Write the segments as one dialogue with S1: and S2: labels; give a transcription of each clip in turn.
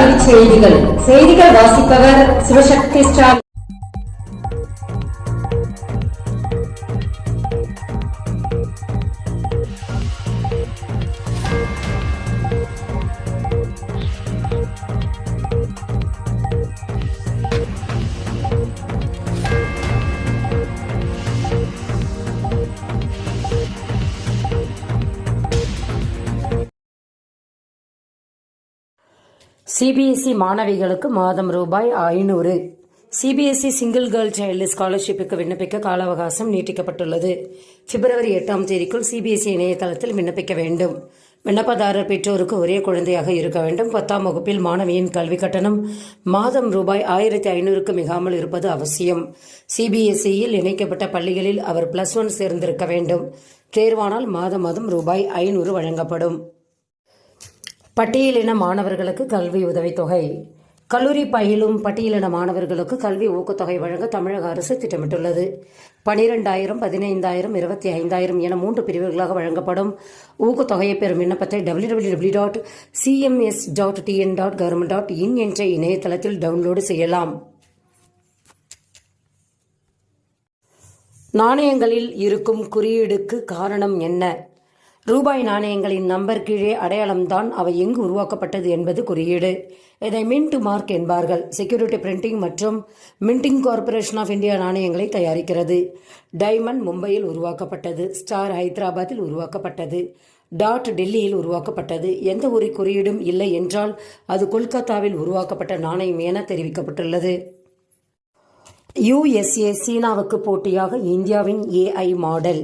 S1: கல்வி செய்திகள் வாசிப்பவர் சிவசக்தி ஸ்டார்.
S2: சிபிஎஸ்இ மாணவிகளுக்கு மாதம் ரூபாய் 500. சிபிஎஸ்இ சிங்கிள் கேர்ள் சைல்டு ஸ்காலர்ஷிப்புக்கு விண்ணப்பிக்க கால அவகாசம் நீட்டிக்கப்பட்டுள்ளது. பிப்ரவரி 8ஆம் தேதிக்குள் சிபிஎஸ்இ இணையதளத்தில் விண்ணப்பிக்க வேண்டும். விண்ணப்பதாரர் பெற்றோருக்கு ஒரே குழந்தையாக இருக்க வேண்டும். 10ஆம் வகுப்பில் மாணவியின் கல்வி கட்டணம் மாதம் ரூபாய் 1500க்கு மிகாமல் இருப்பது அவசியம். சிபிஎஸ்இயில் இணைக்கப்பட்ட பள்ளிகளில் அவர் +1 சேர்ந்திருக்க வேண்டும். தேர்வானால் மாதம் ரூபாய் 500 வழங்கப்படும். பட்டியலின மாணவர்களுக்கு கல்வி உதவித்தொகை. கல்லூரி பயிலும் பட்டியலின மாணவர்களுக்கு கல்வி ஊக்கத்தொகை வழங்க தமிழக அரசு திட்டமிட்டுள்ளது. 12,000, 15,000, 25,000 என 3 பிரிவுகளாக வழங்கப்படும். ஊக்கத்தொகையை பெறும் விண்ணப்பத்தை www.cms.tn.government.in என்ற இணையதளத்தில் டவுன்லோடு செய்யலாம். நாணயங்களில் இருக்கும் குறியீடுக்கு காரணம் என்ன? ரூபாய் நாணயங்களின் நம்பர் கீழே அடையாளம்தான் அவை எங்கு உருவாக்கப்பட்டது என்பது குறியீடு. இதை மின்ட் மார்க் என்பார்கள். செக்யூரிட்டி பிரிண்டிங் மற்றும் மின்டிங் கார்ப்பரேஷன் ஆஃப் இந்தியா நாணயங்களை தயாரிக்கிறது. டைமண்ட் மும்பையில் உருவாக்கப்பட்டது. ஸ்டார் ஹைதராபாத்தில் உருவாக்கப்பட்டது. டாட் டெல்லியில் உருவாக்கப்பட்டது. எந்த ஒரு குறியீடும் இல்லை என்றால் அது கொல்கத்தாவில் உருவாக்கப்பட்ட நாணயம் என தெரிவிக்கப்பட்டுள்ளது. USA சீனாவுக்கு போட்டியாக இந்தியாவின் AI மாடல்.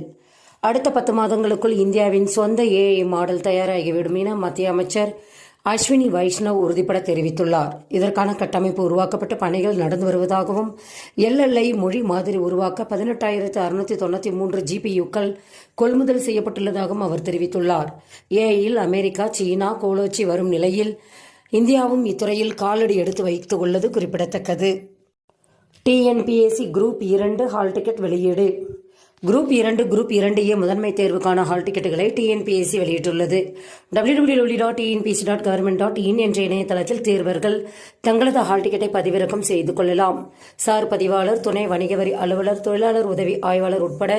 S2: அடுத்த 10 மாதங்களுக்குள் இந்தியாவின் சொந்த AI மாடல் தயாராகிவிடும் என மத்திய அமைச்சர் அஸ்வினி வைஷ்ணவ் உறுதிபட தெரிவித்துள்ளார். இதற்கான கட்டமைப்பு உருவாக்கப்பட்ட பணிகள் நடந்து வருவதாகவும் LLI மொழி மாதிரி உருவாக்க 18,693 GPUக்கள் கொள்முதல் செய்யப்பட்டுள்ளதாகவும் அவர் தெரிவித்துள்ளார். AIயில் அமெரிக்கா, சீனா கோலோச்சி வரும் நிலையில் இந்தியாவும் இத்துறையில் காலடி எடுத்து வைத்துக் உள்ளது குறிப்பிடத்தக்கது. TNPSC குரூப் 2 ஹால் டிக்கெட் வெளியீடு. குரூப் 2A முதன்மை தேர்வுக்கான ஹால் டிக்கெட்டுகளை TNPSC வெளியிட்டுள்ளது. www.tnpsc.government.in என்ற இணையதளத்தில் தேர்வர்கள் தங்களது ஹால் டிக்கெட்டை பதிவிறக்கம் செய்து கொள்ளலாம். சார் பதிவாளர், துணை வணிக வரி அலுவலர், தொழிலாளர் உதவி ஆய்வாளர் உட்பட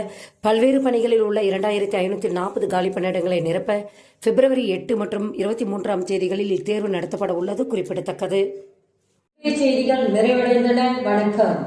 S2: பல்வேறு பணிகளில் உள்ள 2,540 காலி பணியிடங்களை நிரப்ப பிப்ரவரி 8 மற்றும் 23ஆம் தேதிகளில் இத்தேர்வு நடத்தப்பட உள்ளது குறிப்பிடத்தக்கது.
S1: செய்திகள் நிறைவடைந்தன. வணக்கம்.